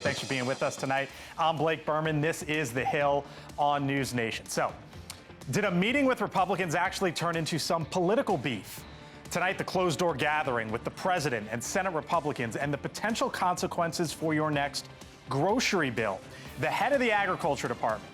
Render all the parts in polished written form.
Thanks for being with us tonight. I'm Blake Burman. This is The Hill on News Nation. So, did a meeting with Republicans actually turn into some political beef? Tonight, the closed-door gathering with the president and Senate Republicans and the potential consequences for your next grocery bill. The head of the Agriculture Department,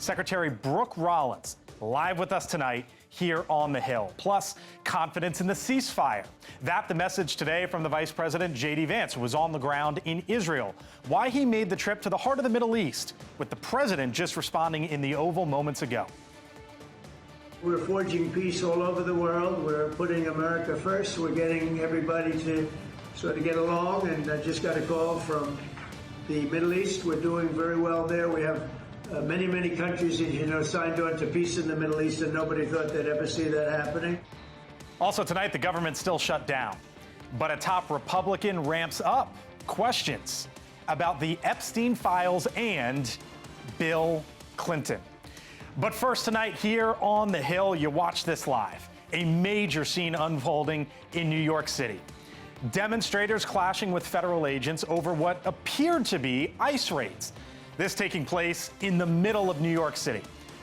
Secretary Brooke Rollins, live with us tonight here on The Hill. Plus, confidence in the ceasefire. That the message today from the Vice President, J.D. Vance, who was on the ground in Israel. Why he made the trip to the heart of the Middle East, with the president just responding in the Oval moments ago. We're forging peace all over the world. We're putting America first. We're getting everybody to sort of get along. And I just got a call from the Middle East. We're doing very well there. We have many countries, as you know, signed on to peace in the Middle East, and nobody thought they'd ever see that happening. Also tonight, the government's still shut down, but a top Republican ramps up questions about the Epstein files and Bill Clinton. But first tonight here on The Hill, you watch this live. A major scene unfolding in New York City. Demonstrators clashing with federal agents over what appeared to be ICE raids. This taking place in the middle of New York City.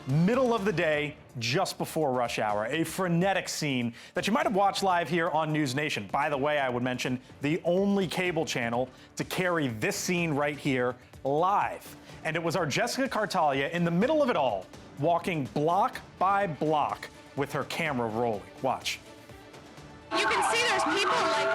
Middle of the day, just before rush hour. A frenetic scene that you might have watched live here on News Nation. By the way, I would mention the only cable channel to carry this scene right here live. And it was our Jessica Cartalia in the middle of it all, walking block by block with her camera rolling. Watch. You can see there's people like,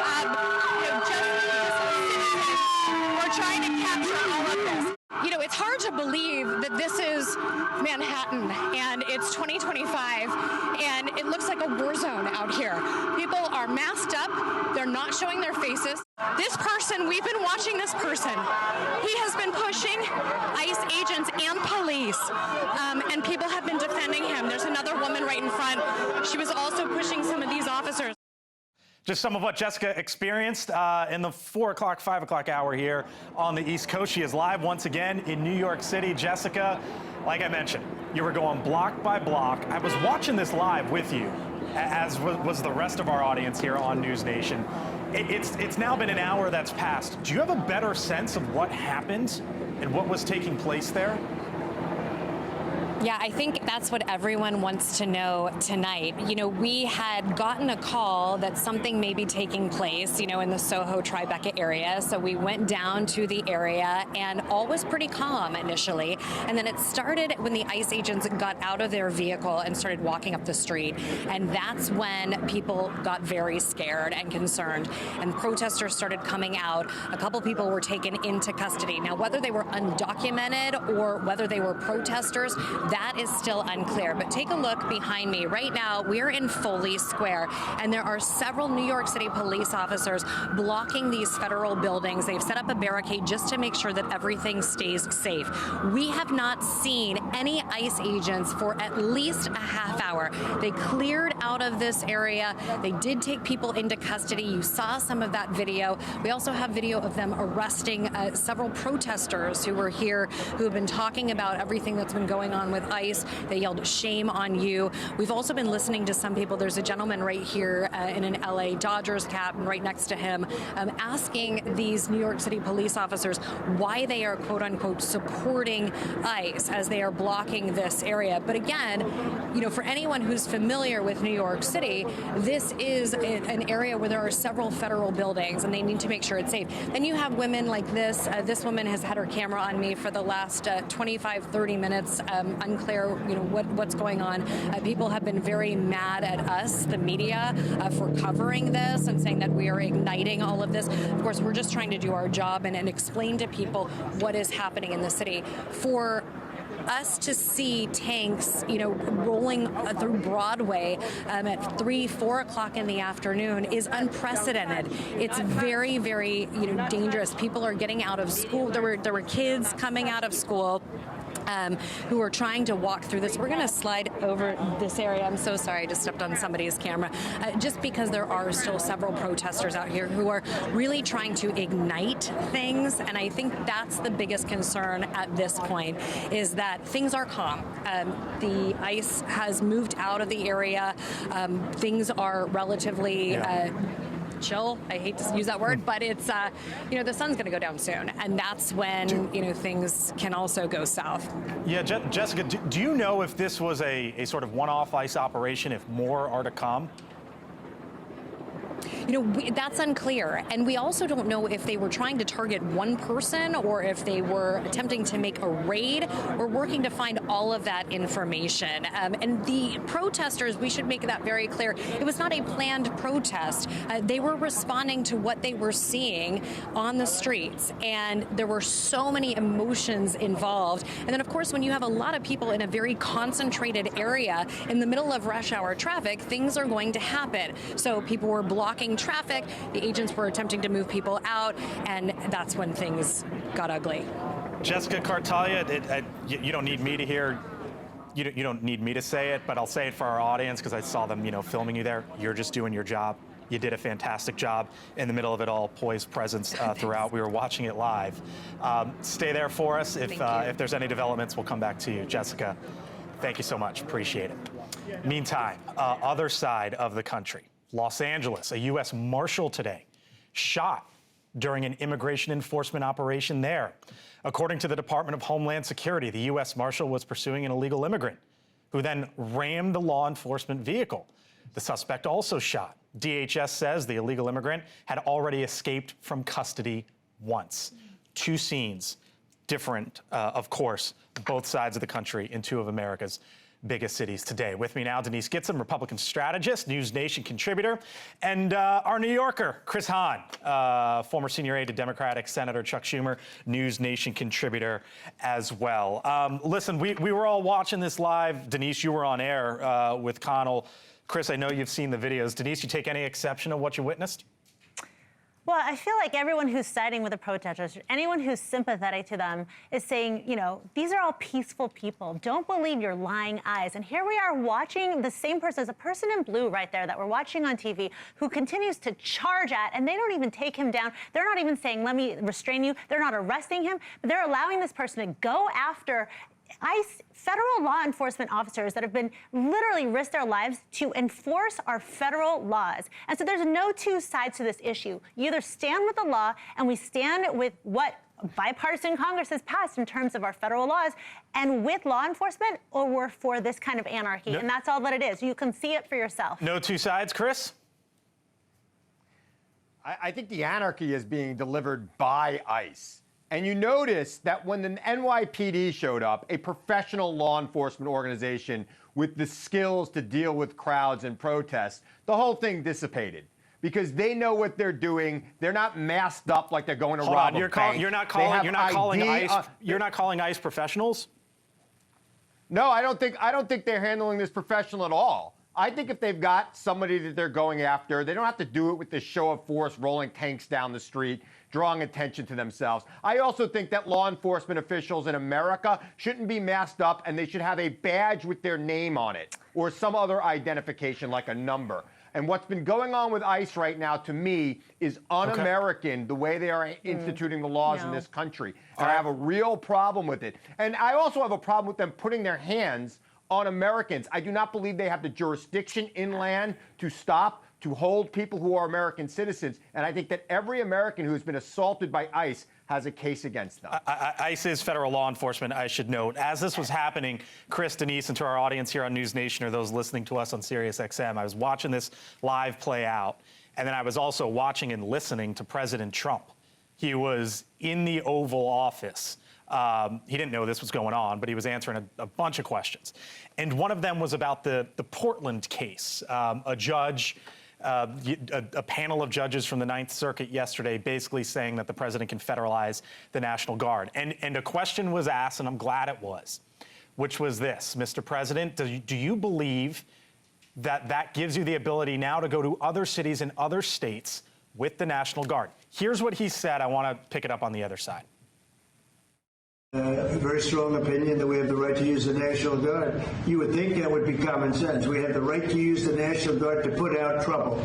we're trying to capture all of this. You know, it's hard to believe that this is Manhattan and it's 2025 and it looks like a war zone out here. People are masked up. They're not showing their faces. This person, we've been watching this person. He has been pushing ICE agents and police, and people have been defending him. There's another woman right in front. She was also pushing some of these officers. Just some of what Jessica experienced in the 4 o'clock, 5 o'clock hour here on the East Coast. She is live once again in New York City. Jessica, like I mentioned, you were going block by block. I was watching this live with you, as was the rest of our audience here on News Nation. It's now been an hour that's passed. Do you have a better sense of what happened and what was taking place there? Yeah, I think that's what everyone wants to know tonight. You know, we had gotten a call that something may be taking place, you know, in the Soho Tribeca area. So we went down to the area and all was pretty calm initially. And then it started when the ICE agents got out of their vehicle and started walking up the street. And that's when people got very scared and concerned. And protesters started coming out. A couple people were taken into custody. Now, whether they were undocumented or whether they were protesters, that is still unclear. But take a look behind me. Right now, we're in Foley Square, and there are several New York City police officers blocking these federal buildings. They've set up a barricade just to make sure that everything stays safe. We have not seen any ICE agents for at least a half hour. They cleared out of this area. They did take people into custody. You saw some of that video. We also have video of them arresting several protesters who were here, who have been talking about everything that's been going on with ICE. They yelled, "Shame on you." We've also been listening to some people. There's a gentleman right here in an LA Dodgers cap, and right next to him, asking these New York City police officers why they are, quote unquote, supporting ICE as they are blocking this area. But again, you know, for anyone who's familiar with New York City, this is an area where there are several federal buildings and they need to make sure it's safe. Then you have women like this. This woman has had her camera on me for the last 25, 30 minutes. Unclear, you know, what's going on. People have been very mad at us, the media, for covering this and saying that we are igniting all of this. Of course, we're just trying to do our job and explain to people what is happening in the city. For us to see tanks, you know, rolling through Broadway at 3, 4 o'clock in the afternoon is unprecedented. It's very, very, you know, dangerous. People are getting out of school. There were kids coming out of school who are trying to walk through this. We're going to slide over this area. I'm so sorry, I just stepped on somebody's camera. Just because there are still several protesters out here who are really trying to ignite things. And I think that's the biggest concern at this point, is that things are calm. The ICE has moved out of the area. Things are relatively chill. I hate to use that word, but it's, the sun's going to go down soon. And that's when, things can also go south. Yeah, Jessica, do you know if this was a sort of one-off ICE operation, if more are to come? That's unclear. And we also don't know if they were trying to target one person or if they were attempting to make a raid. We're working to find all of that information. And the protesters, we should make that very clear, it was not a planned protest. They were responding to what they were seeing on the streets. And there were so many emotions involved. And then, of course, when you have a lot of people in a very concentrated area in the middle of rush hour traffic, things are going to happen. So people were blocking traffic, the agents were attempting to move people out, and that's when things got ugly. Jessica Cartalia, you don't need me to hear, you don't need me to say it, but I'll say it for our audience because I saw them, filming you there. You're just doing your job. You did a fantastic job in the middle of it all, poised presence throughout. We were watching it live. Stay there for us. If there's any developments, we'll come back to you. Jessica, thank you so much. Appreciate it. Meantime, other side of the country. Los Angeles, a U.S. Marshal today, shot during an immigration enforcement operation there. According to the Department of Homeland Security, the U.S. Marshal was pursuing an illegal immigrant who then rammed the law enforcement vehicle. The suspect also shot. DHS says the illegal immigrant had already escaped from custody once. Two scenes, different, of course, both sides of the country in two of America's biggest cities today. With me now, Denise Gitson, Republican strategist, NewsNation contributor, and our New Yorker, Chris Hahn, former senior aide to Democratic Senator Chuck Schumer, NewsNation contributor as well. Listen, we were all watching this live. Denise, you were on air with Connell. Chris, I know you've seen the videos. Denise, you take any exception of what you witnessed? Well, I feel like everyone who's siding with the protesters, anyone who's sympathetic to them is saying, these are all peaceful people. Don't believe your lying eyes. And here we are watching the same person, the person in blue right there that we're watching on TV, who continues to charge at, and they don't even take him down. They're not even saying, let me restrain you. They're not arresting him, but they're allowing this person to go after ICE, federal law enforcement officers that have been literally risked their lives to enforce our federal laws. And so there's no two sides to this issue. You either stand with the law, and we stand with what bipartisan Congress has passed in terms of our federal laws and with law enforcement, or we're for this kind of anarchy. And that's all that it is. You can see it for yourself. No two sides, Chris? I think the anarchy is being delivered by ICE. And you notice that when the NYPD showed up, a professional law enforcement organization with the skills to deal with crowds and protests, the whole thing dissipated. Because they know what they're doing. They're not masked up like they're going to rob a bank. You're not calling ICE professionals? No, I don't think they're handling this professional at all. I think if they've got somebody that they're going after, they don't have to do it with this show of force, rolling tanks down the street, drawing attention to themselves. I also think that law enforcement officials in America shouldn't be masked up, and they should have a badge with their name on it or some other identification like a number. And what's been going on with ICE right now, to me, is un-American, the way they are instituting the laws in this country. And I have a real problem with it. And I also have a problem with them putting their hands on Americans. I do not believe they have the jurisdiction inland to stop, to hold people who are American citizens. And I think that every American who has been assaulted by ICE has a case against them. ICE is federal law enforcement, I should note. As this was happening, Chris, Denise, and to our audience here on NewsNation or those listening to us on SiriusXM, I was watching this live play out, and then I was also watching and listening to President Trump. He was in the Oval Office. He didn't know this was going on, but he was answering a bunch of questions. And one of them was about the Portland case. A judge, a panel of judges from the Ninth Circuit yesterday basically saying that the president can federalize the National Guard. And a question was asked, and I'm glad it was, which was this: Mr. President, do you believe that that gives you the ability now to go to other cities and other states with the National Guard? Here's what he said. I want to pick it up on the other side. A very strong opinion that we have the right to use the National Guard. You would think that would be common sense. We have the right to use the National Guard to put out trouble.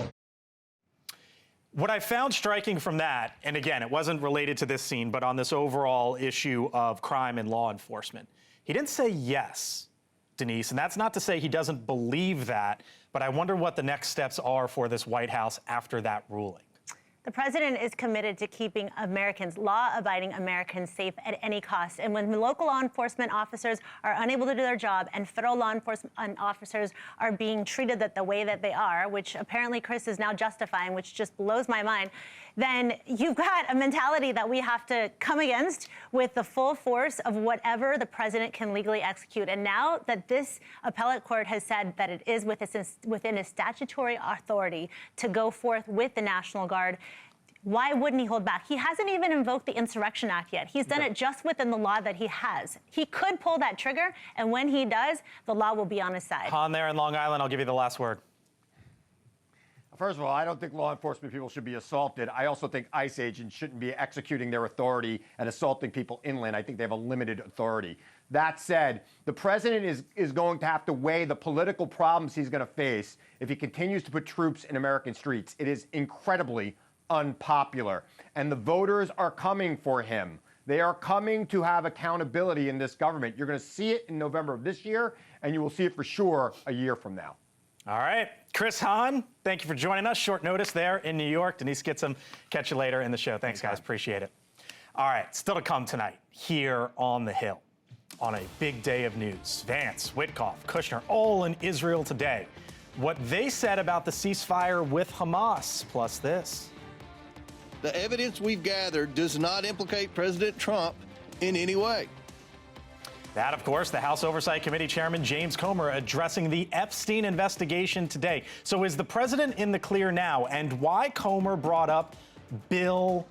What I found striking from that, and again, it wasn't related to this scene, but on this overall issue of crime and law enforcement, he didn't say yes Denise. And that's not to say he doesn't believe that, but I wonder what the next steps are for this White House after that ruling. The president is committed to keeping Americans, law-abiding Americans, safe at any cost. And when local law enforcement officers are unable to do their job and federal law enforcement officers are being treated the way that they are, which apparently Chris is now justifying, which just blows my mind, then you've got a mentality that we have to come against with the full force of whatever the president can legally execute. And now that this appellate court has said that it is within his statutory authority to go forth with the National Guard, why wouldn't he hold back? He hasn't even invoked the Insurrection Act yet. He's done it just within the law that he has. He could pull that trigger, and when he does, the law will be on his side. Han there in Long Island, I'll give you the last word. First of all, I don't think law enforcement people should be assaulted. I also think ICE agents shouldn't be executing their authority and assaulting people inland. I think they have a limited authority. That said, the president is going to have to weigh the political problems he's going to face if he continues to put troops in American streets. It is incredibly unpopular, and the voters are coming for him. They are coming to have accountability in this government. You're going to see it in November of this year, and you will see it for sure a year from now. All right. Chris Hahn, thank you for joining us. Short notice there in New York. Denise Gitsham, catch you later in the show. Thanks, guys. Appreciate it. All right. Still to come tonight here on the Hill on a big day of news. Vance, Witkoff, Kushner, all in Israel today. What they said about the ceasefire with Hamas, plus this. The evidence we've gathered does not implicate President Trump in any way. That, of course, the House Oversight Committee Chairman James Comer addressing the Epstein investigation today. So is the president in the clear now? And why Comer brought up Bill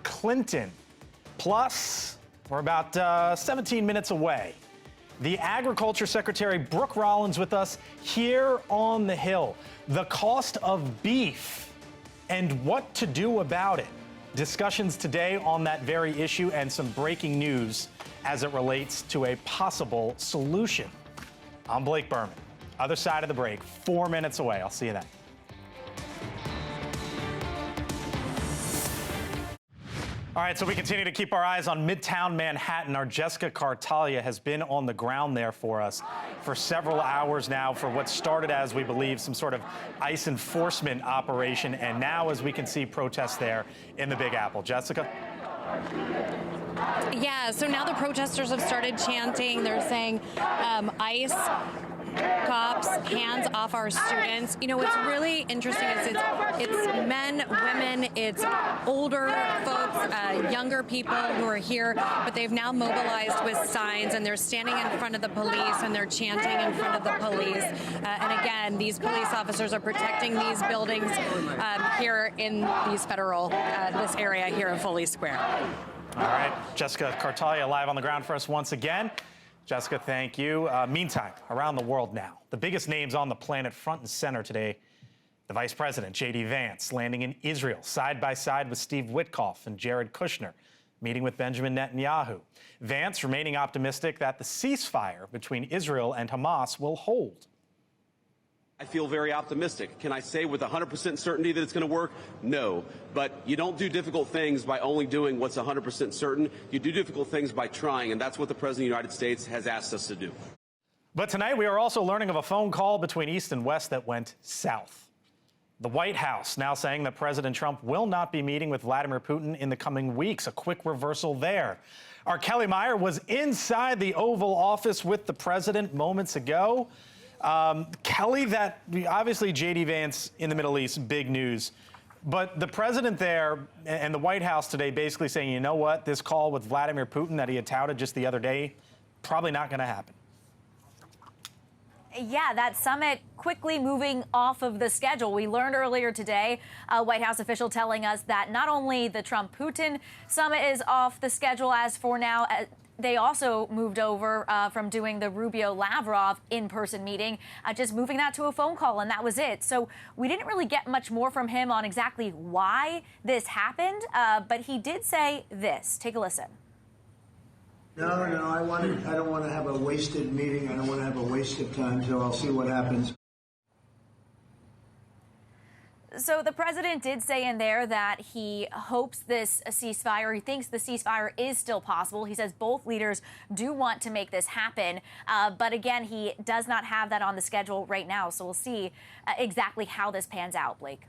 Clinton? Plus, we're about 17 minutes away. The Agriculture Secretary Brooke Rollins with us here on the Hill. The cost of beef and what to do about it. Discussions today on that very issue and some breaking news as it relates to a possible solution. I'm Blake Burman. Other side of the break, 4 minutes away. I'll see you then. All right, so we continue to keep our eyes on Midtown Manhattan. Our Jessica Cartalia has been on the ground there for us for several hours now for what started as, we believe, some sort of ICE enforcement operation. And now, as we can see, protests there in the Big Apple. Jessica? Yeah, so now the protesters have started chanting. They're saying ICE cops, hands off our students. You know, what's really interesting is it's men, women, it's older folks, younger people who are here, but they've now mobilized with signs and they're standing in front of the police and they're chanting in front of the police. And again, these police officers are protecting these buildings here in these federal, this area here in Foley Square. All right, Jessica Cartalia live on the ground for us once again. Jessica, thank you. Meantime, around the world now, the biggest names on the planet front and center today. The Vice President, J.D. Vance, landing in Israel side by side with Steve Witkoff and Jared Kushner, meeting with Benjamin Netanyahu. Vance remaining optimistic that the ceasefire between Israel and Hamas will hold. I feel very optimistic. Can I say with 100% certainty that it's going to work? No. But you don't do difficult things by only doing what's 100% certain. You do difficult things by trying, and that's what the President of the United States has asked us to do. But tonight we are also learning of a phone call between East and West that went south. The White House now saying that President Trump will not be meeting with Vladimir Putin in the coming weeks. A quick reversal there. Our Kellie Meyer was inside the Oval Office with the president moments ago. Kellie, that obviously J.D. Vance in the Middle East, big news. But the president there and the White House today basically saying, you know what, this call with Vladimir Putin that he had touted just the other day, probably not going to happen. Yeah, that summit quickly moving off of the schedule. We learned earlier today, a White House official telling us that not only the Trump-Putin summit is off the schedule as for now, they also moved over from doing the Rubio-Lavrov in-person meeting, just moving that to a phone call, and that was it. So we didn't really get much more from him on exactly why this happened, but he did say this. Take a listen. No, I don't want to have a wasted meeting. I don't want to have a waste of time, so I'll see what happens. So the president did say in there that he hopes this ceasefire, he thinks the ceasefire is still possible. He says both leaders do want to make this happen. But again, he does not have that on the schedule right now. So we'll see exactly how this pans out, Blake.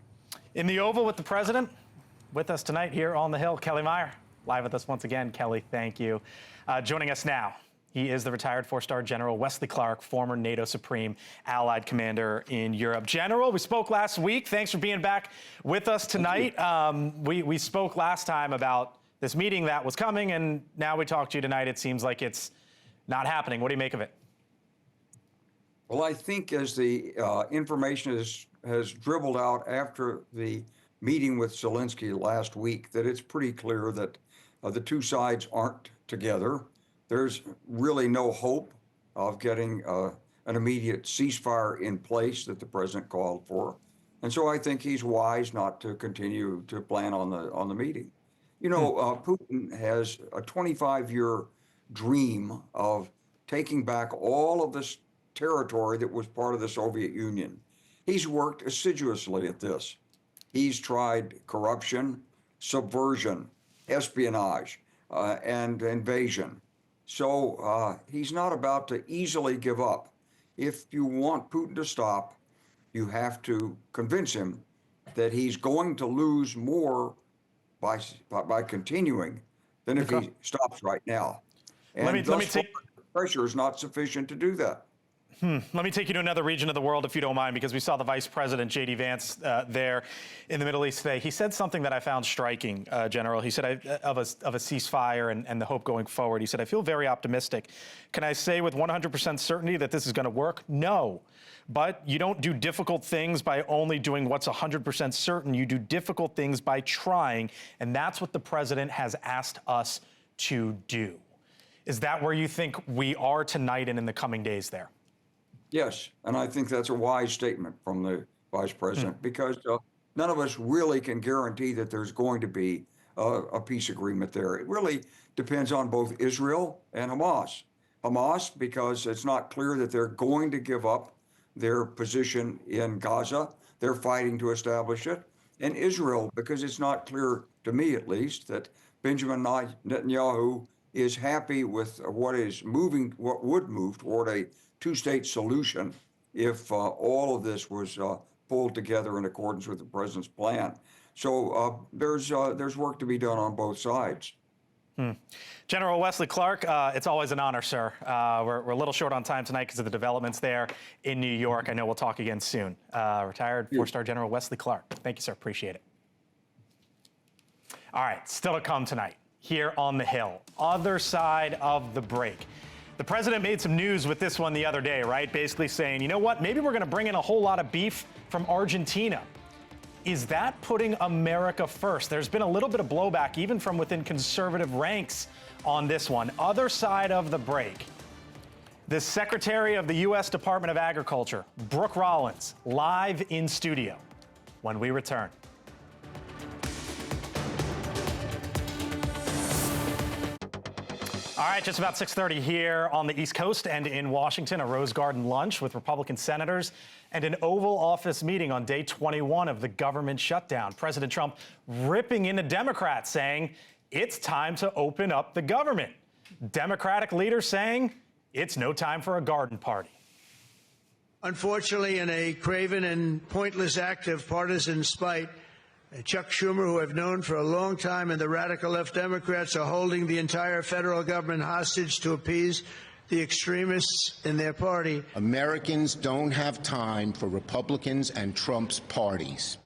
In the Oval with the president, with us tonight here on the Hill, Kellie Meyer. Live with us once again. Kellie, thank you. Joining us now, he is the retired four-star General Wesley Clark, former NATO Supreme Allied Commander in Europe. General, we spoke last week. Thanks for being back with us tonight. We spoke last time about this meeting that was coming, and now we talked to you tonight. It seems like it's not happening. What do you make of it? Well, I think as the information has dribbled out after the meeting with Zelensky last week, that it's pretty clear that the two sides aren't together. There's really no hope of getting an immediate ceasefire in place that the president called for. And so I think he's wise not to continue to plan on the meeting. You know, Putin has a 25-year dream of taking back all of this territory that was part of the Soviet Union. He's worked assiduously at this. He's tried corruption, subversion, espionage, and invasion. So he's not about to easily give up. If you want Putin to stop, you have to convince him that he's going to lose more by continuing than if he stops right now. And let me take pressure is not sufficient to do that. Let me take you to another region of the world, if you don't mind, because we saw the Vice President, J.D. Vance, there in the Middle East today. He said something that I found striking, General. He said of a ceasefire and the hope going forward. He said, I feel very optimistic. Can I say with 100% certainty that this is going to work? No. But you don't do difficult things by only doing what's 100% certain. You do difficult things by trying, and that's what the president has asked us to do. Is that where you think we are tonight and in the coming days there? Yes, and I think that's a wise statement from the vice president because none of us really can guarantee that there's going to be a peace agreement there. It really depends on both Israel and Hamas. Hamas, because it's not clear that they're going to give up their position in Gaza. They're fighting to establish it. And Israel, because it's not clear, to me at least, that Benjamin Netanyahu is happy with what would move toward a two-state solution if all of this was pulled together in accordance with the president's plan. So there's work to be done on both sides. General Wesley Clark, it's always an honor, sir. We're a little short on time tonight because of the developments there in New York. I know we'll talk again soon. Retired four-star General Wesley Clark. Thank you, sir. Appreciate it. All right, still to come tonight here on the Hill. Other side of the break. The president made some news with this one the other day, right? Basically saying, you know what, maybe we're going to bring in a whole lot of beef from Argentina. Is that putting America first? There's been a little bit of blowback, even from within conservative ranks on this one. Other side of the break. The Secretary of the U.S. Department of Agriculture, Brooke Rollins, live in studio when we return. All right, just about 6:30 here on the East Coast and in Washington, a Rose Garden lunch with Republican senators and an Oval Office meeting on day 21 of the government shutdown. President Trump ripping into Democrats, saying it's time to open up the government. Democratic leaders saying it's no time for a garden party. Unfortunately, in a craven and pointless act of partisan spite, Chuck Schumer, who I've known for a long time, and the radical left Democrats are holding the entire federal government hostage to appease the extremists in their party. Americans don't have time for Republicans and Trump's parties.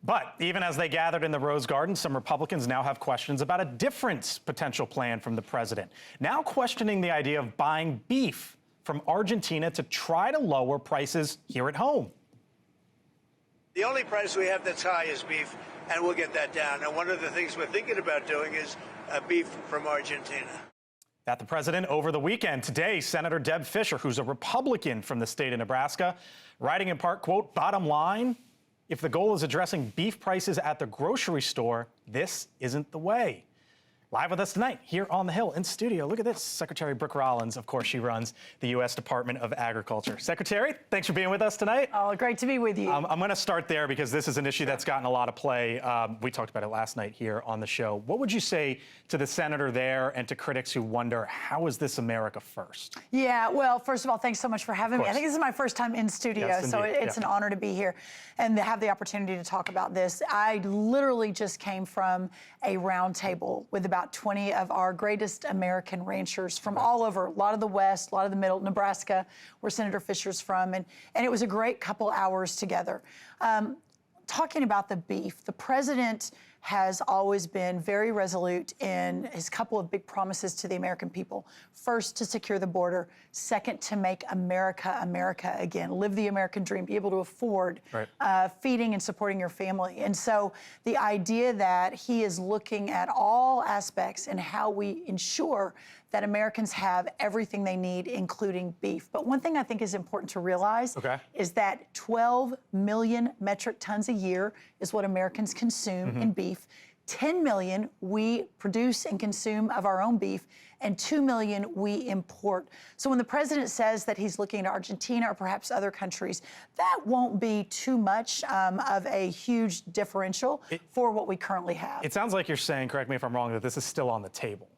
But even as they gathered in the Rose Garden, some Republicans now have questions about a different potential plan from the president. Now questioning the idea of buying beef from Argentina to try to lower prices here at home. The only price we have that's high is beef, and we'll get that down. And one of the things we're thinking about doing is beef from Argentina. That the president over the weekend. Today, Senator Deb Fischer, who's a Republican from the state of Nebraska, writing in part, quote, bottom line, if the goal is addressing beef prices at the grocery store, this isn't the way. Live with us tonight here on the Hill in studio. Look at this, Secretary Brooke Rollins. Of course, she runs the U.S. Department of Agriculture. Secretary, thanks for being with us tonight. Oh, great to be with you. I'm going to start there because this is an issue that's gotten a lot of play. We talked about it last night here on the show. What would you say to the senator there and to critics who wonder, how is this America first? Yeah, well, first of all, thanks so much for having me. I think this is my first time in studio, yes, so it's an honor to be here and to have the opportunity to talk about this. I literally just came from a roundtable with about 20 of our greatest American ranchers from all over, a lot of the West, a lot of the Middle, Nebraska, where Senator Fisher's from, and it was a great couple hours together. Talking about the beef, the president has always been very resolute in his couple of big promises to the American people. First, to secure the border. Second, to make America, America again. Live the American dream, be able to afford feeding and supporting your family. And so the idea that he is looking at all aspects and how we ensure that Americans have everything they need, including beef. But one thing I think is important to realize is that 12 million metric tons a year is what Americans consume in beef. 10 million we produce and consume of our own beef, and 2 million we import. So when the president says that he's looking at Argentina or perhaps other countries, that won't be too much of a huge differential for what we currently have. It sounds like you're saying, correct me if I'm wrong, that this is still on the table.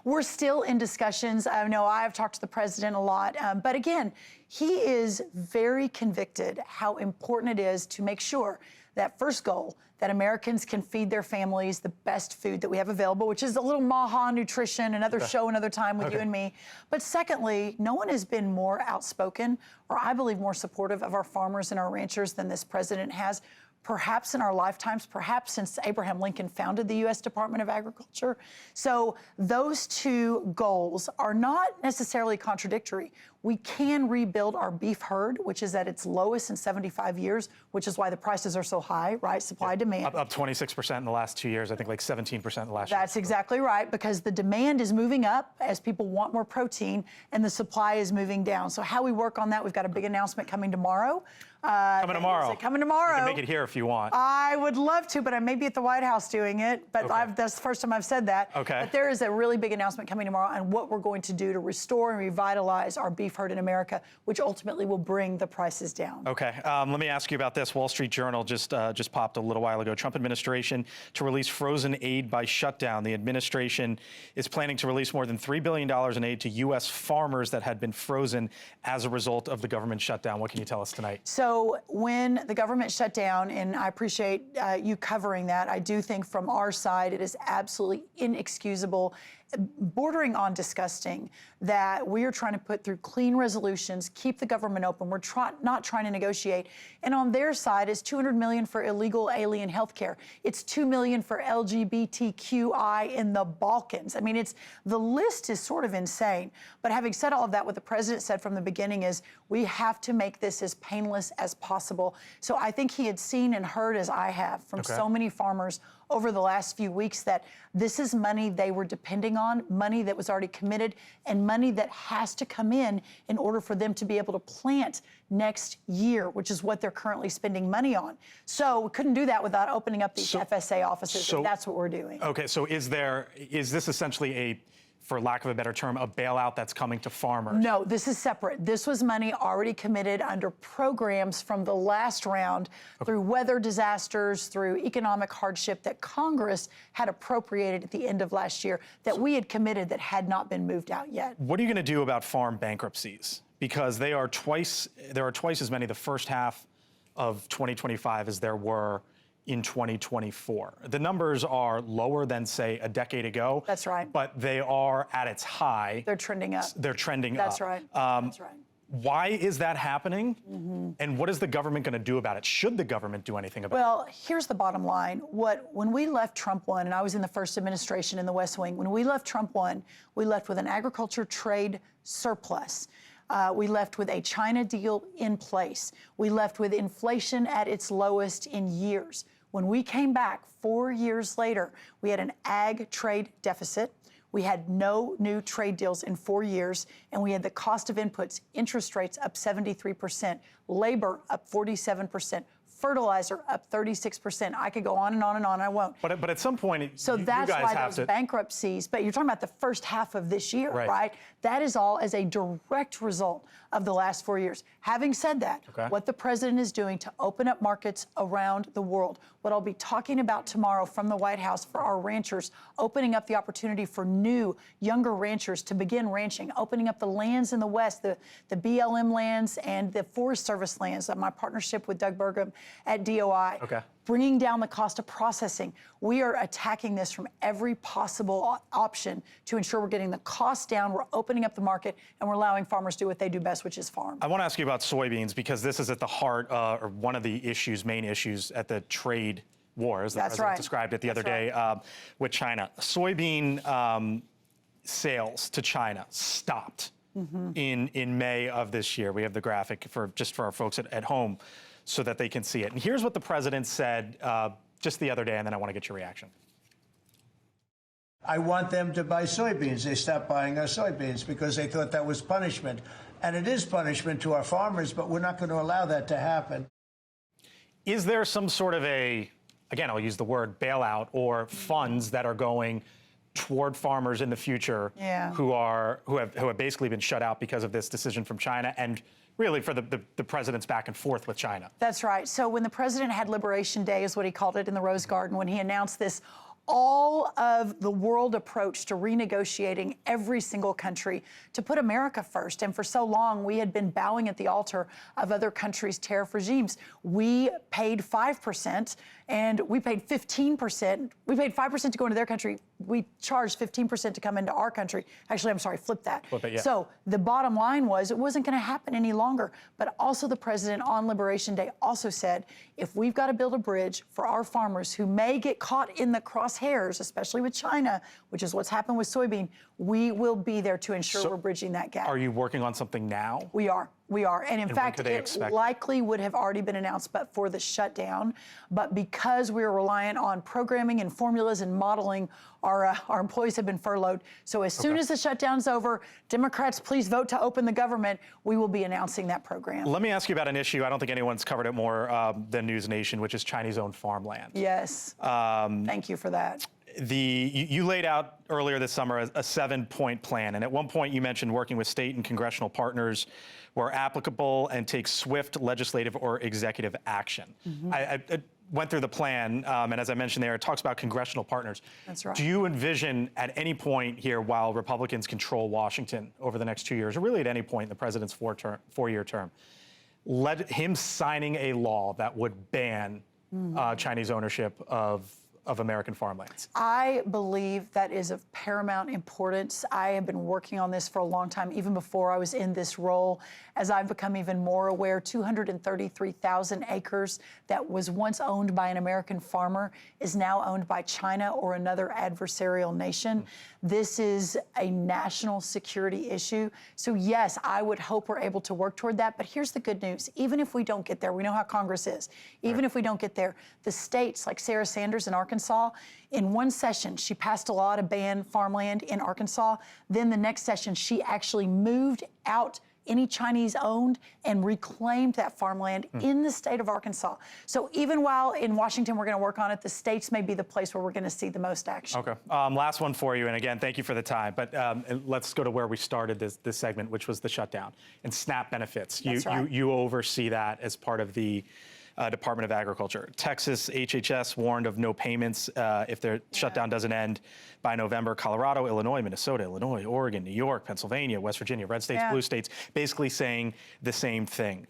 We're still in discussions. I know I've talked to the president a lot, but again, he is very convicted how important it is to make sure that first goal, that Americans can feed their families the best food that we have available, which is a little Maha Nutrition, another show, another time with you and me. But secondly, no one has been more outspoken, or I believe more supportive of our farmers and our ranchers than this president has. Perhaps in our lifetimes, perhaps since Abraham Lincoln founded the U.S. Department of Agriculture. So those two goals are not necessarily contradictory. We can rebuild our beef herd, which is at its lowest in 75 years, which is why the prices are so high, right? Supply, demand. Up 26% in the last 2 years, I think like 17% in the last year. That's exactly right, because the demand is moving up as people want more protein, and the supply is moving down. So how we work on that, we've got a big announcement coming tomorrow. Coming tomorrow. Coming tomorrow. You can make it here if you want. I would love to, but I may be at the White House doing it. But that's the first time I've said that. But there is a really big announcement coming tomorrow on what we're going to do to restore and revitalize our beef herd in America, which ultimately will bring the prices down. Let me ask you about this. Wall Street Journal just popped a little while ago. Trump administration to release frozen aid by shutdown. The administration is planning to release more than $3 billion in aid to U.S. farmers that had been frozen as a result of the government shutdown. What can you tell us tonight? So when the government shut down, and I appreciate you covering that, I do think from our side it is absolutely inexcusable, bordering on disgusting, that we are trying to put through clean resolutions, keep the government open. We're not trying to negotiate. And on their side is $200 million for illegal alien health care. It's $2 million for LGBTQI in the Balkans. I mean, the list is sort of insane. But having said all of that, what the president said from the beginning is we have to make this as painless as possible. So I think he had seen and heard, as I have, from so many farmers over the last few weeks, that this is money they were depending on, money that was already committed, and money that has to come in order for them to be able to plant next year, which is what they're currently spending money on. So we couldn't do that without opening up these FSA offices, and that's what we're doing. Okay, so is this essentially for lack of a better term, a bailout that's coming to farmers? No, this is separate. This was money already committed under programs from the last round through weather disasters, through economic hardship that Congress had appropriated at the end of last year that we had committed that had not been moved out yet. What are you going to do about farm bankruptcies? Because there are twice as many the first half of 2025 as there were in 2024. The numbers are lower than, say, a decade ago. That's right. But they are at its high. They're trending up. They're trending That's up. Right. That's right. Why is that happening? And what is the government going to do about it? Should the government do anything about it? Well, here's the bottom line. When we left Trump 1, and I was in the first administration in the West Wing, when we left Trump 1, we left with an agriculture trade surplus. We left with a China deal in place. We left with inflation at its lowest in years. When we came back 4 years later, we had an ag trade deficit. We had no new trade deals in 4 years, and we had the cost of inputs, interest rates up 73%, labor up 47%, Fertilizer up 36%. I could go on and on and on. I won't. But at some point, so that's why those bankruptcies. But you're talking about the first half of this year, right? That is all as a direct result of the last 4 years. Having said that, what the president is doing to open up markets around the world, what I'll be talking about tomorrow from the White House for our ranchers, opening up the opportunity for new, younger ranchers to begin ranching, opening up the lands in the West, the BLM lands and the Forest Service lands, my partnership with Doug Burgum at DOI. Bringing down the cost of processing. We are attacking this from every possible option to ensure we're getting the cost down, we're opening up the market, and we're allowing farmers to do what they do best, which is farm. I want to ask you about soybeans because this is at the heart, or one of the issues, main issues at the trade war, as the president described it the other day with China. Soybean sales to China stopped in May of this year. We have the graphic for our folks at home, so that they can see it. And here's what the president said just the other day, and then I want to get your reaction. I want them to buy soybeans. They stopped buying our soybeans because they thought that was punishment. And it is punishment to our farmers, but we're not going to allow that to happen. Is there some sort of again, I'll use the word bailout, or funds that are going toward farmers in the future who have basically been shut out because of this decision from China, and really for the president's back and forth with China? That's right. So when the president had Liberation Day, is what he called it, in the Rose Garden, when he announced this all of the world approach to renegotiating every single country to put America first. And for so long, we had been bowing at the altar of other countries' tariff regimes. We paid 5%, and we paid 15%. We paid 5% to go into their country. We charged 15% to come into our country. Actually, I'm sorry, flip that. Flip it, yeah. So the bottom line was it wasn't going to happen any longer. But also the president on Liberation Day also said, if we've got to build a bridge for our farmers who may get caught in the crosshairs, especially with China, which is what's happened with soybean, we will be there to ensure we're bridging that gap. Are you working on something now? We are. And in fact, it likely would have already been announced but for the shutdown. But because we're reliant on programming and formulas and modeling, our employees have been furloughed. So as soon as the shutdown's over, Democrats, please vote to open the government. We will be announcing that program. Let me ask you about an issue. I don't think anyone's covered it more than NewsNation, which is Chinese-owned farmland. Yes. Thank you for that. You laid out earlier this summer a 7-point plan, and at one point you mentioned working with state and congressional partners where applicable and take swift legislative or executive action. I went through the plan, and as I mentioned there, it talks about congressional partners. That's right. Do you envision at any point here, while Republicans control Washington over the next 2 years, or really at any point in the president's four-year term, him signing a law that would ban Chinese ownership of American farmlands? I believe that is of paramount importance. I have been working on this for a long time, even before I was in this role. As I've become even more aware, 233,000 acres that was once owned by an American farmer is now owned by China or another adversarial nation. This is a national security issue. So yes, I would hope we're able to work toward that. But here's the good news. Even if we don't get there, we know how Congress is. Even if we don't get there, the states like Sarah Sanders in Arkansas, in one session, she passed a law to ban farmland in Arkansas. Then the next session, she actually moved out any Chinese-owned and reclaimed that farmland in the state of Arkansas. So even while in Washington we're going to work on it, the states may be the place where we're going to see the most action. Okay. Last one for you, and again, thank you for the time. But let's go to where we started this segment, which was the shutdown and SNAP benefits. That's right. You oversee that as part of the Department of Agriculture. Texas HHS warned of no payments if their shutdown doesn't end by November. Colorado, Illinois, Minnesota, Illinois, Oregon, New York, Pennsylvania, West Virginia, red states, blue states, basically saying the same thing.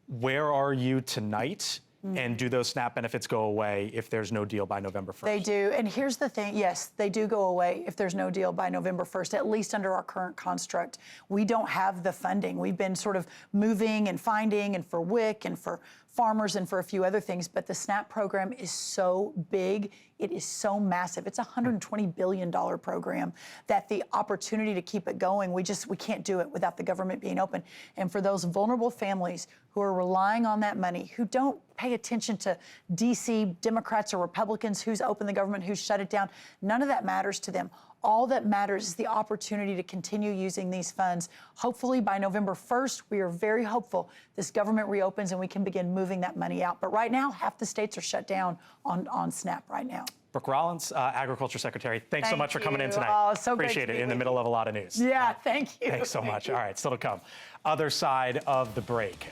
Where are you tonight? And do those SNAP benefits go away if there's no deal by November 1st? They do. And here's the thing. Yes, they do go away if there's no deal by November 1st, at least under our current construct. We don't have the funding. We've been sort of moving and finding, and for WIC and for farmers and for a few other things. But the SNAP program is so big. It is so massive. It's a $120 billion program that the opportunity to keep it going, we can't do it without the government being open. And for those vulnerable families who are relying on that money, who don't pay attention to D.C. Democrats or Republicans, who's opened the government, who's shut it down, none of that matters to them. All that matters is the opportunity to continue using these funds. Hopefully by November 1st, we are very hopeful this government reopens and we can begin moving that money out. But right now, half the states are shut down on SNAP right now. Brooke Rollins, Agriculture Secretary, thanks so much for coming in tonight. Oh, so Appreciate it in the middle of a lot of news. Yeah, thank you. Thanks so much. All right, still to come. Other side of the break.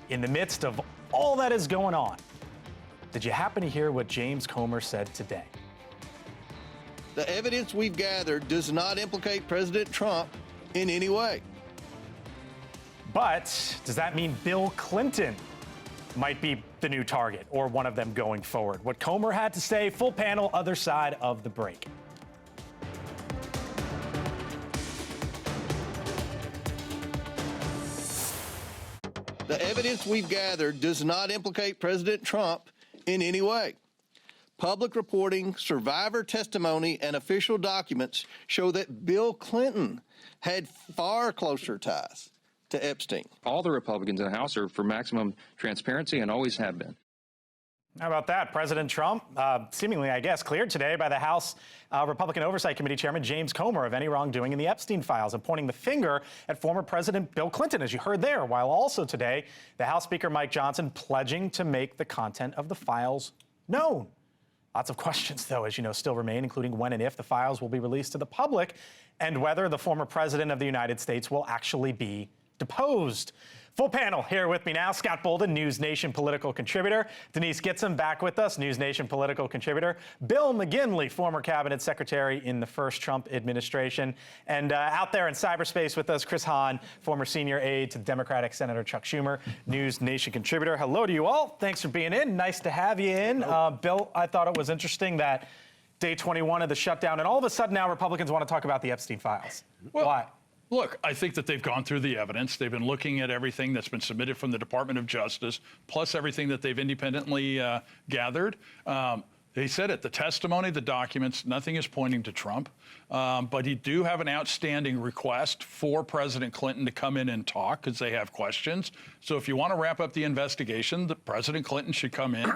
In the midst of all that is going on, did you happen to hear what James Comer said today? The evidence we've gathered does not implicate President Trump in any way. But does that mean Bill Clinton might be the new target or one of them going forward? What Comer had to say, full panel, other side of the break. The evidence we've gathered does not implicate President Trump in any way. Public reporting, survivor testimony, and official documents show that Bill Clinton had far closer ties to Epstein. All the Republicans in the House are for maximum transparency and always have been. How about that? President Trump, seemingly, I guess, cleared today by the House Republican Oversight Committee Chairman James Comer of any wrongdoing in the Epstein files and pointing the finger at former President Bill Clinton, as you heard there, while also today the House Speaker Mike Johnson pledging to make the content of the files known. Lots of questions, though, as you know, still remain, including when and if the files will be released to the public and whether the former president of the United States will actually be deposed. Full panel here with me now. Scott Bolden, News Nation political contributor. Denise Gitson back with us, News Nation political contributor. Bill McGinley, former cabinet secretary in the first Trump administration. And out there in cyberspace with us, Chris Hahn, former senior aide to Democratic Senator Chuck Schumer, News Nation contributor. Hello to you all. Thanks for being in. Nice to have you in. Bill, I thought it was interesting that day 21 of the shutdown, and all of a sudden now Republicans want to talk about the Epstein files. Well, why? Look, I think that they've gone through the evidence. They've been looking at everything that's been submitted from the Department of Justice, plus everything that they've independently gathered. They said it, the testimony, the documents, nothing is pointing to Trump. But he do have an outstanding request for President Clinton to come in and talk because they have questions. So if you want to wrap up the investigation, the President Clinton should come in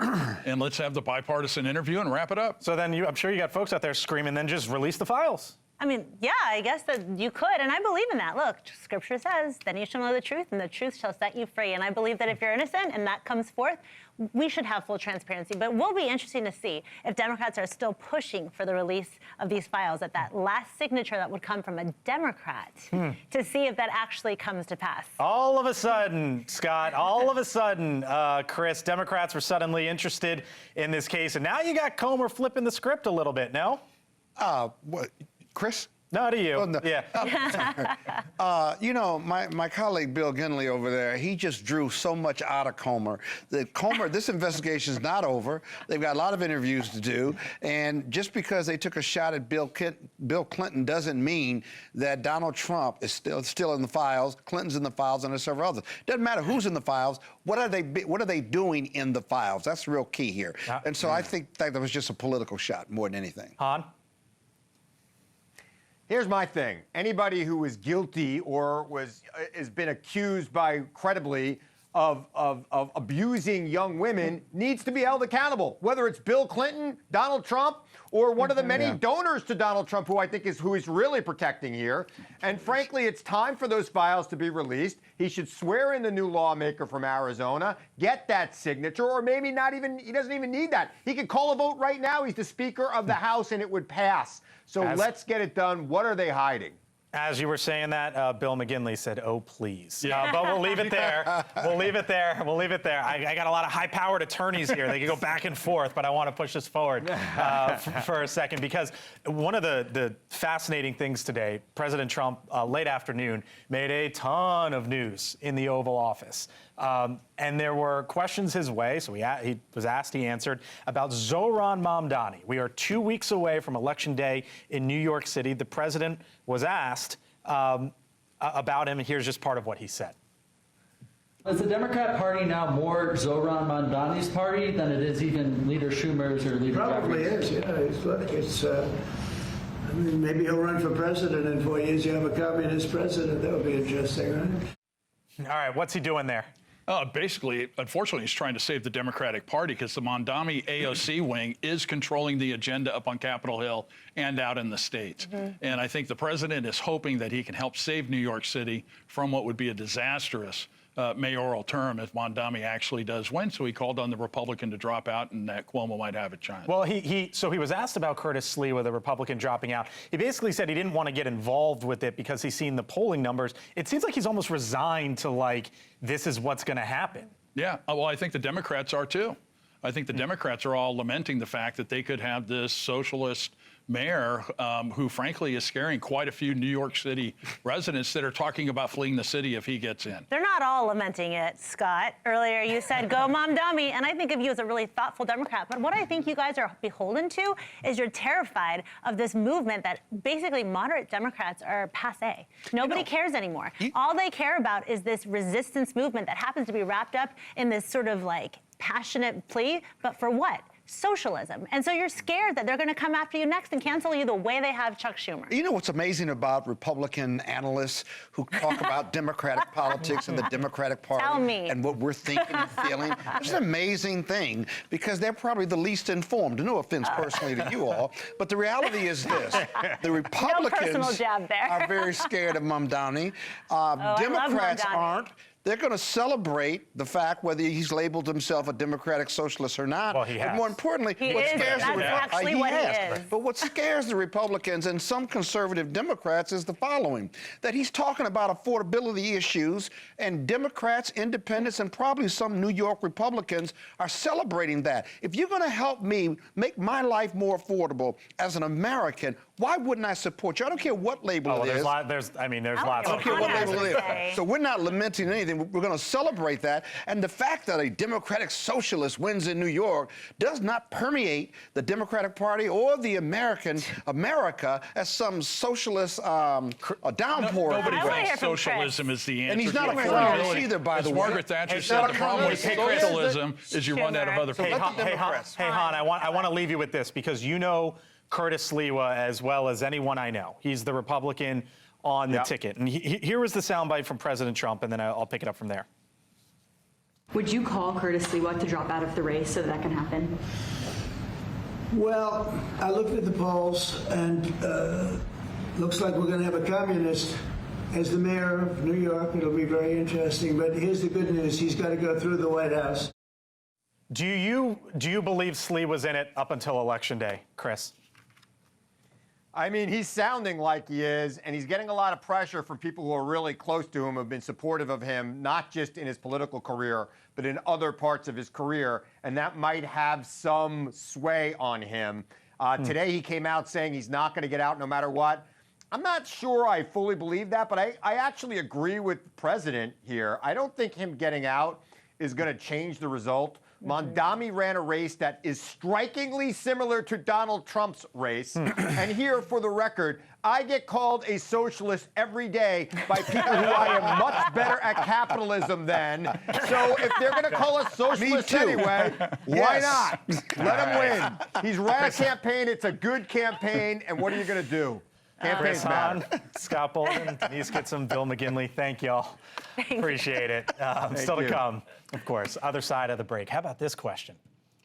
and let's have the bipartisan interview and wrap it up. So then I'm sure you got folks out there screaming, then just release the files. I mean, yeah, I guess that you could, and I believe in that. Look, Scripture says, then you shall know the truth, and the truth shall set you free. And I believe that if you're innocent and that comes forth, we should have full transparency. But it will be interesting to see if Democrats are still pushing for the release of these files, at that last signature that would come from a Democrat, to see if that actually comes to pass. All of a sudden, Scott, all of a sudden, Chris, Democrats were suddenly interested in this case. And now you got Comer flipping the script a little bit, no? What? Chris? No, to you. Oh, no. Yeah. You know, my colleague Bill Ginley over there, he just drew so much out of Comer. This investigation is not over. They've got a lot of interviews to do. And just because they took a shot at Bill Clinton doesn't mean that Donald Trump is still in the files, Clinton's in the files, and there's several others. Doesn't matter who's in the files. What are they doing in the files? That's the real key here. And so I think that was just a political shot more than anything. Han? Here's my thing. Anybody who is guilty or has been accused credibly of abusing young women needs to be held accountable, whether it's Bill Clinton, Donald Trump, or one of the many donors to Donald Trump, who I think is who he's really protecting here. And frankly, it's time for those files to be released. He should swear in the new lawmaker from Arizona, get that signature, or maybe he doesn't even need that. He could call a vote right now. He's the Speaker of the House, and it would pass. So let's get it done. What are they hiding? As you were saying that, Bill McGinley said, "Oh, please." Yeah. But we'll leave it there. We'll leave it there. We'll leave it there. I got a lot of high-powered attorneys here. They can go back and forth, but I want to push this forward for a second, because one of the fascinating things today, President Trump, late afternoon, made a ton of news in the Oval Office. And there were questions his way, so he was asked, he answered, about Zohran Mamdani. We are 2 weeks away from Election Day in New York City. The president was asked about him, and here's just part of what he said. Is the Democrat Party now more Zohran Mamdani's party than it is even Leader Schumer's or Leader Probably Jeffries? is, yeah. I mean, maybe he'll run for president in 4 years. You have a communist president. That would be interesting, right? All right, what's he doing there? Basically, unfortunately, he's trying to save the Democratic Party because the Mondami AOC wing is controlling the agenda up on Capitol Hill and out in the states. And I think the president is hoping that he can help save New York City from what would be a disastrous mayoral term if Mondami actually does win. So he called on the Republican to drop out, and that Cuomo might have a chance. Well, so he was asked about Curtis Sliwa, the Republican dropping out. He basically said he didn't want to get involved with it because he's seen the polling numbers. It seems like he's almost resigned to, like, this is what's going to happen. Yeah, well, I think the Democrats are too. I think the Democrats are all lamenting the fact that they could have this socialist mayor who, frankly, is scaring quite a few New York City residents that are talking about fleeing the city if he gets in. They're not all lamenting it, Scott. Earlier you said, go mom dummy, and I think of you as a really thoughtful Democrat. But what I think you guys are beholden to is you're terrified of this movement that basically moderate Democrats are passé. Nobody cares anymore. All they care about is this resistance movement that happens to be wrapped up in this sort of like passionate plea, but for what? Socialism. And so you're scared that they're going to come after you next and cancel you the way they have Chuck Schumer. You know what's amazing about Republican analysts who talk about Democratic politics and the Democratic Party and what we're thinking and feeling? It's an amazing thing because they're probably the least informed. No offense personally to you all, but the reality is this. The Republicans are very scared of Mamdani. Democrats aren't. They're going to celebrate the fact whether he's labeled himself a democratic socialist or not. Well, he has. But more importantly, what scares the Republicans and some conservative Democrats is the following: that he's talking about affordability issues, and Democrats, independents, and probably some New York Republicans are celebrating that. If you're going to help me make my life more affordable as an American, why wouldn't I support you? I don't care what label it is. There's lots. I don't care what label it is. So we're not lamenting anything. We're going to celebrate that. And the fact that a Democratic socialist wins in New York does not permeate the Democratic Party or the America as some socialist downpour. Nobody thinks socialism is the answer. And he's not a communist either, by the way. Margaret Thatcher said, the problem with socialism is you run out of other people. Hey, Han, I want to leave you with this because you know Curtis Sliwa as well as anyone I know. He's the Republican on the ticket. And here was the soundbite from President Trump, and then I'll pick it up from there. Would you call Curtis Sliwa to drop out of the race so that can happen? Well, I looked at the polls, and looks like we're going to have a communist as the mayor of New York. It'll be very interesting. But here's the good news. He's got to go through the White House. Do you believe Sliwa was in it up until Election Day, Chris? I mean, he's sounding like he is, and he's getting a lot of pressure from people who are really close to him, who have been supportive of him, not just in his political career, but in other parts of his career, and that might have some sway on him. Today he came out saying he's not going to get out no matter what. I'm not sure I fully believe that, but I actually agree with the president here. I don't think him getting out is going to change the result. Mondami ran a race that is strikingly similar to Donald Trump's race. And here, for the record, I get called a socialist every day by people who I am much better at capitalism than. So if they're going to call us socialists anyway, why not? Let him win. He's ran a campaign. It's a good campaign. And what are you going to do? Chris Hahn, Scott Bolton, Denise Kitson, Bill McGinley, thank y'all. Appreciate it. Still to come, of course, other side of the break. How about this question?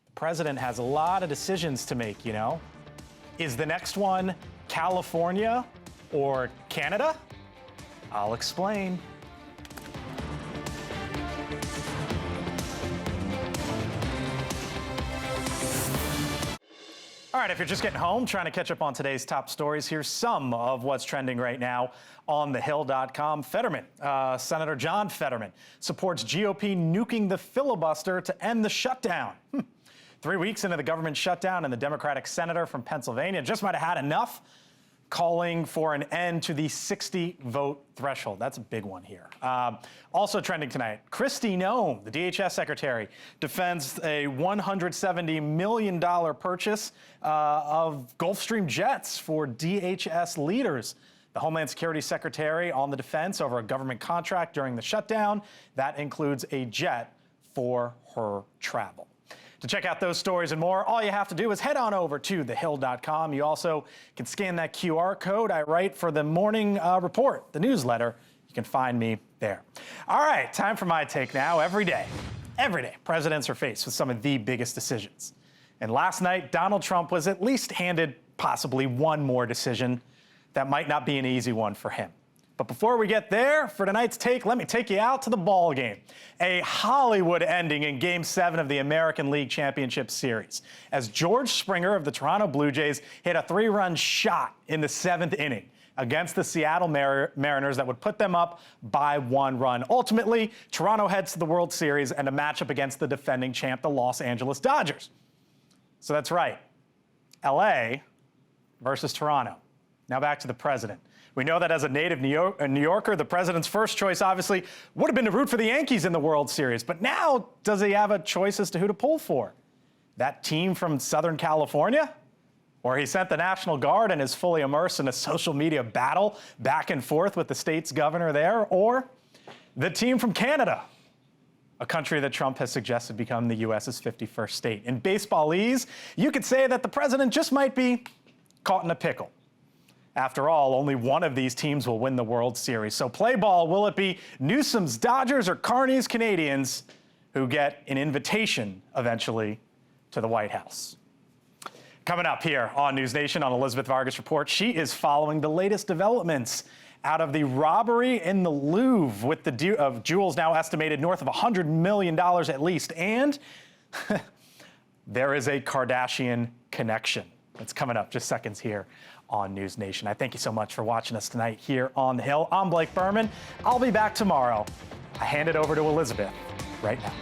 The president has a lot of decisions to make, you know. Is the next one California or Canada? I'll explain. All right, if you're just getting home, trying to catch up on today's top stories, here's some of what's trending right now on thehill.com. Fetterman, Senator John Fetterman, supports GOP nuking the filibuster to end the shutdown. 3 weeks into the government shutdown, and the Democratic senator from Pennsylvania just might have had enough, calling for an end to the 60-vote threshold. That's a big one here. Also trending tonight, Kristi Noem, the DHS secretary, defends a $170 million purchase of Gulfstream jets for DHS leaders. The Homeland Security Secretary on the defense over a government contract during the shutdown. That includes a jet for her travel. To check out those stories and more, all you have to do is head on over to thehill.com. You also can scan that QR code I write for the morning report, the newsletter. You can can find me there. All right, time for my take now. Every day, presidents are faced with some of the biggest decisions. And last night, Donald Trump was at least handed possibly one more decision that might not be an easy one for him. But before we get there, for tonight's take, let me take you out to the ball game. A Hollywood ending in Game 7 of the American League Championship Series, as George Springer of the Toronto Blue Jays hit a 3-run shot in the 7th inning against the Seattle Mariners that would put them up by 1 run. Ultimately, Toronto heads to the World Series and a matchup against the defending champ, the Los Angeles Dodgers. So that's right, LA versus Toronto. Now back to the president. We know that as a native New Yorker, the president's first choice obviously would have been to root for the Yankees in the World Series. But now, does he have a choice as to who to pull for? That team from Southern California? Or he sent the National Guard and is fully immersed in a social media battle back and forth with the state's governor there? Or the team from Canada, a country that Trump has suggested become the U.S.'s 51st state. In baseballese, you could say that the president just might be caught in a pickle. After all, only one of these teams will win the World Series. So play ball. Will it be Newsom's Dodgers or Carney's Canadians who get an invitation eventually to the White House? Coming up here on News Nation on Elizabeth Vargas Report, she is following the latest developments out of the robbery in the Louvre, with the of jewels now estimated north of $100 million at least. And there is a Kardashian connection. That's coming up just seconds here on News Nation. I thank you so much for watching us tonight here on the Hill. I'm Blake Burman. I'll be back tomorrow. I hand it over to Elizabeth right now.